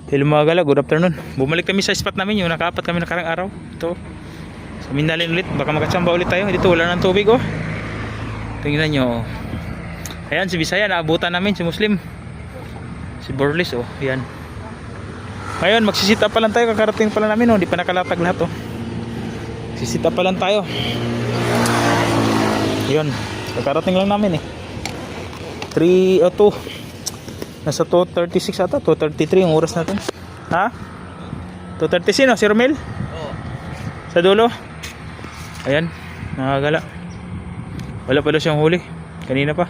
Hello mga gala, good afternoon. Bumalik kami sa spot namin, yung nakaapat kami nakarang araw. Ito, sa Minalin ulit, baka magkatsamba ulit tayo. Dito wala ng tubig oh. Tingnan nyo. Ayan si Bisaya, naabutan namin si Muslim. Si Borlis oh, ayan. Ngayon magsisita pa lang tayo, kakarating pa lang namin oh. Di pa nakalatag lahat oh. Sisita pa lang tayo. Yun, kakarating lang namin eh. 3 o 2. Nasa 2:36 ata, 2:33 yung oras natin. Ha? 2:36 no, si Romel? Oo. Sa dulo? Ayan, mga gala. Wala pa daw siyang huli. Kanina pa.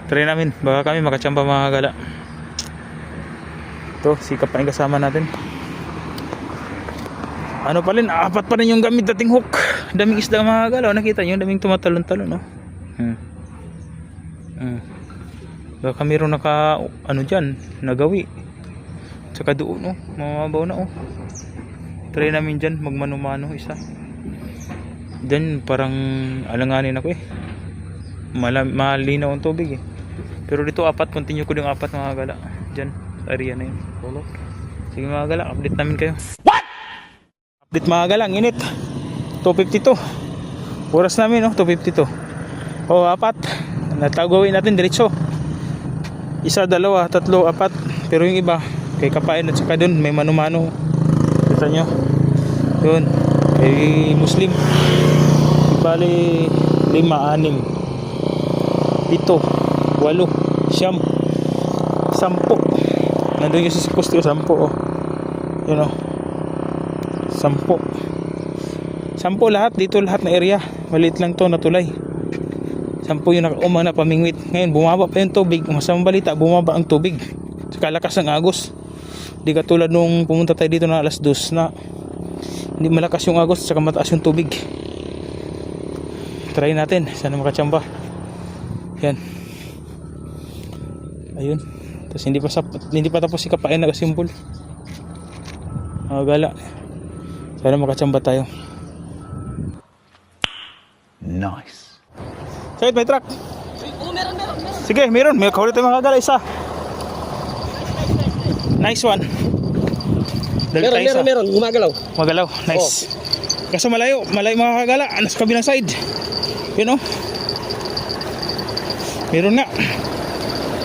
Try namin, baka kami makatsamba mga gala. Ito, sikap pa yung kasama natin. Ano pa rin, 4 pa rin yung gamit dating hook. Daming isda mga gala, nakita nyo, daming tumatalon-talon no? Baka mayroon naka ano dyan, nagawi. Tsaka doon oh, mamabaw na oh. Try namin dyan, magmano-mano isa. Dyan parang alanganin ako eh. Malinaw ang tubig eh. Pero dito 4, continue ko yung 4 mga gala. Dyan, sa area na yun. Sige mga gala, update namin kayo. What? Update mga gala, ang init. 2:52. Oras namin oh, 2:52. Oh, 4. Natagawin natin diretso. 1, 2, 3, 4. Pero yung iba kay Kapain at saka dun may mano-mano. Kita nyo yun, kay Muslim. Bali 5, 6, 7, 8, 9, 10. Nandun yung sa poste 10 oh. Yun oh, 10 lahat dito, lahat na area. Maliit lang to na tulay. 10 yung nakaumang na pamingwit. Ngayon bumaba pa yung tubig. Masamang balita, bumaba ang tubig. Saka lakas ng agos. Di katulad nung pumunta tayo dito na 2:00 na hindi malakas yung agos, saka mataas yung tubig. Try natin, sana makatsamba. Yan. Ayun. Tapos hindi pa tapos si Kapain nagasimbol. Gala. Sana makatsamba tayo. Nice. Sakit, may truck. Oh, meron. Sige, meron. May kahuli tayo mga gala, isa. Nice one. Meron. Gumagalaw. Nice. Kaso malayo mga kagala. Sa kabilang side. Yun oh. Meron nga.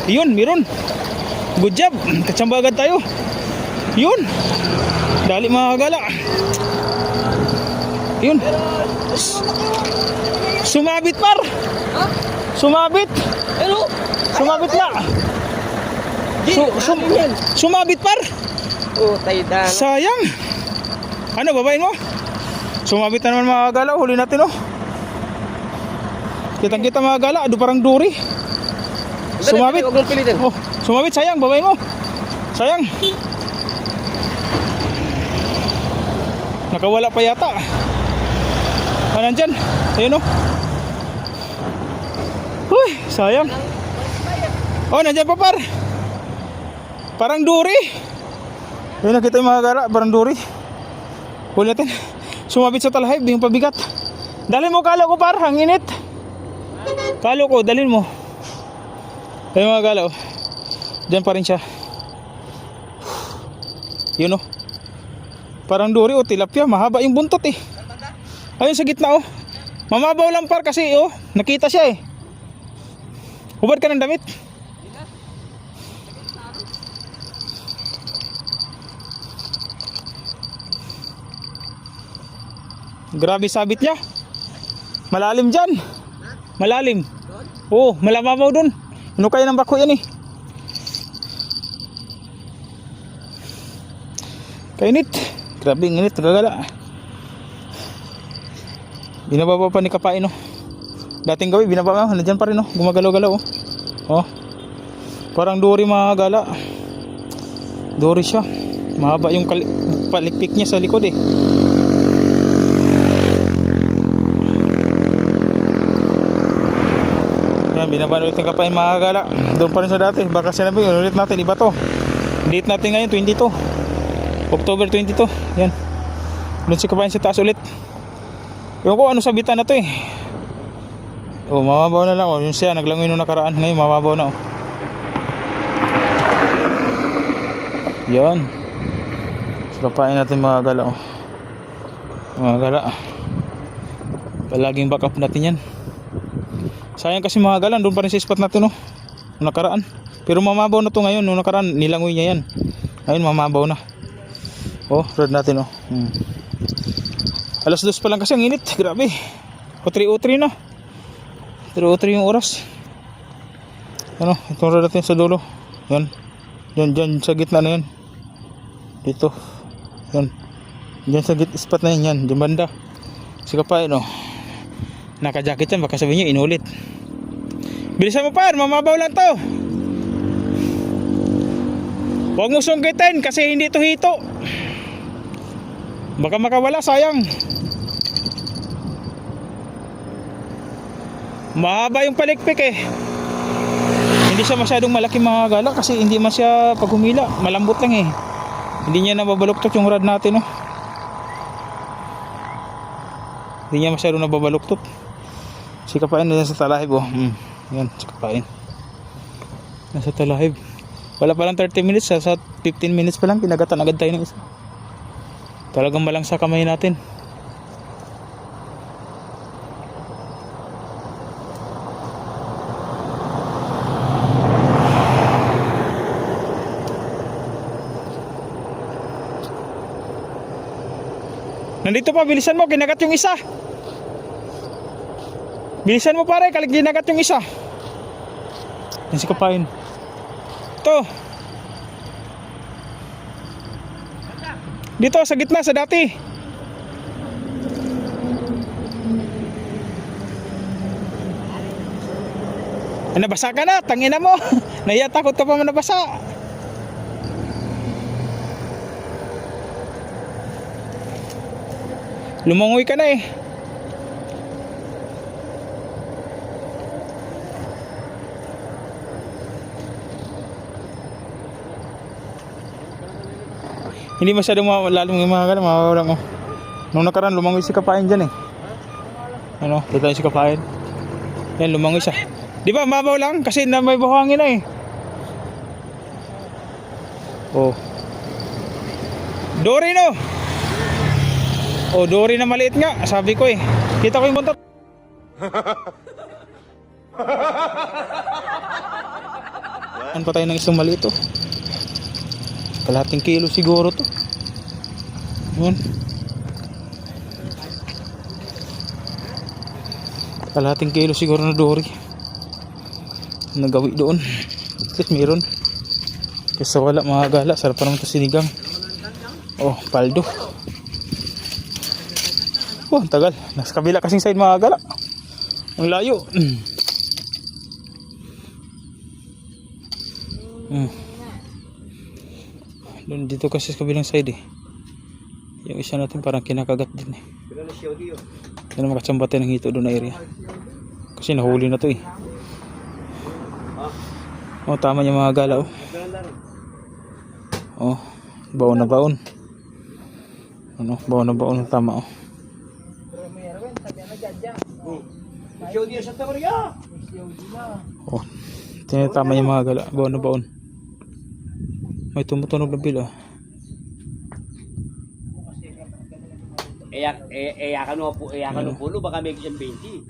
Yun, meron. Good job. Katsamba agad tayo. Yun. Dali mga kagala. Yun. Sumabit par. Ha? Sumabit. Ano? Sumabit na. Sumabit par. Oh, tayda. Sayang. Ano, babayin mo? Sumabit na naman mga gala. Huli natin oh. Kitang-kita mga gala. Ado parang duri. Sumabit. Oh, sumabit, sayang. Babayin mo. Sayang. Nakawala pa yata. Nandyan. Ayun oh. Uy, sayang. Oh, nandyan pa par. Parang duri. Ayun, nakita yung mga gala. Parang duri. Huli natin. Sumabit sa talahib. Yung pabigat. Dalhin mo kalo ko par. Ang init. Kalo ko, dalhin mo. Ayun mga gala oh. Diyan pa rin siya. Yun oh. Parang duri oh, tilapia. Mahaba yung buntot eh. Ayun sa gitna oh. Mamabaw lang par kasi oh. Nakita siya eh. Hubad ka ng damit. Grabe sabit niya. Malalim dyan. Malalim. Oo, malamabaw dun. Ano kaya ng bako yan eh. Kainit. Grabe ang init, nagagala. Binababa pa ni Kapain oh. Dating gawi, binababa. Nandiyan pa rin oh. Gumagalaw-galaw oh. Oh. Parang duri mga gala. Duri siya. Mahaba yung palikpik niya sa likod eh. Yan, binabaan ulit ng Kapain mga gala. Doon pa rin sa dati. Baka sinabi, ulit natin, iba to. Date natin ngayon, 22 October 22. Yan. Doon si Kapain sa taas ulit. Ewan ko ano sabitan na to eh. Oh, mababaw na lang oh. Yung siya naglangoy nung nakaraan. Ngayon mababaw na oh. Yan. Kapain natin mga gala. Oh. Mga gala. Palaging backup natin yan. Sayang kasi mga gala, doon pa rin sa spot natin oh. Nung nakaraan. Pero mamabaw na to ngayon. Nung nakaraan, nilangoy niya yan. Ngayon mamabaw na. Oh, rod natin oh. Alas 2 pa lang kasi ang init. Grabe. O3 na. 3:03 yung oras. Ano, itong rod natin sa dulo. Yan. Diyan sa gitna na yan. Dito. Yan. Diyan sa spot na yan. Diyan banda. Sige pa yun oh. Naka-jacket yan. Baka sabihin nyo inulit. Bilisan mo pa. Mamabaw lang to. Huwag mo sungkitin kasi hindi to hito. Baka makawala. Sayang. Mahaba yung palikpik eh. Hindi siya masyadong malaki mga gala kasi hindi man siya pag humila. Malambot lang eh. Hindi niya nababaluktot yung rod natin oh. Hindi niya masyadong nababaluktot. Sikapain na sa talahib oh. Yan, sikapain. Nasa talahib. Wala pa lang 30 minutes. Sa 15 minutes pa lang pinagatan agad tayo ng isa. Talagang malang sa kamay natin. Nandito pa, bilisan mo, kinagat yung isa. Bilisan mo pare, kalig kinagat yung isa. Yan si kapain. Ito. Dito, sa gitna, sa dati. Nabasa ka na, tangina mo. Nahiya, takot ka pa man nabasa. Lumangoy ka na eh. Hindi masyadong lalong yung mga gano'n, mawawalang oh. Nung nakaraan lumangoy si kapain dyan eh. Ano, dito tayo si kapain. Yan, lumangoy siya. Di ba, mabaw lang kasi na may buhangin na eh. Oh. Dory no. Oh, dory na maliit nga. Sabi ko eh. Kita ko yung buntot. Ano pa tayo ng isang maliit oh. Kalahating kilo siguro to. Yun. Kalahating kilo siguro na dory. Nagawi doon. Kasi meron. Kasi wala mga gala. Sarap pa naman ito sinigang. Oh, paldo. Oh, ang tagal. Nasa kabila kasing side mga gala. Ang layo. Doon dito kasi sa kabilang side eh. Yung isa natin parang kinakagat din eh. Hindi na makatsambatin ng hito doon na area. Kasi nahuli na to eh. Oh, tama yung mga gala oh. Oh, baon na baon. Ano, baon na baon. Tama oh. Oh, tinatama yung mga gala. Baon na baon. May tumutunog na pila. Eyakan po, baka may kisang 20.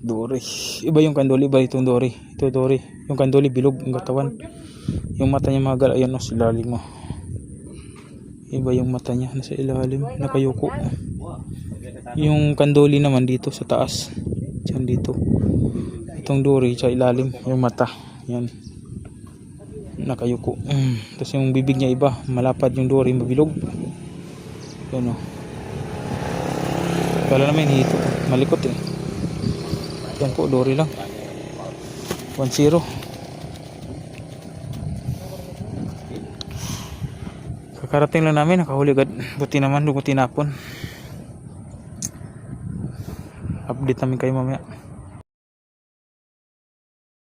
Dory. Iba yung kandoli, iba itong dory. Ito dory. Yung kandoli bilog ang katawan. Yung mata niya mga gala, ayan no, sa ilalim mo. Iba yung mata niya, nasa ilalim, nakayuko. Yung kandoli naman dito sa taas. Diyan dito. Itong dory sa ilalim, yung mata. Yan. Nakayuko. Tapos yung bibig niya iba, malapad yung dory, mabilog. Yan o. Kala naman hito, malikot eh. Yan po, dory lang. 1-0. Kakarating lang namin, nakahuli agad. Buti naman, dugo tinapon. Update namin kayo mamaya.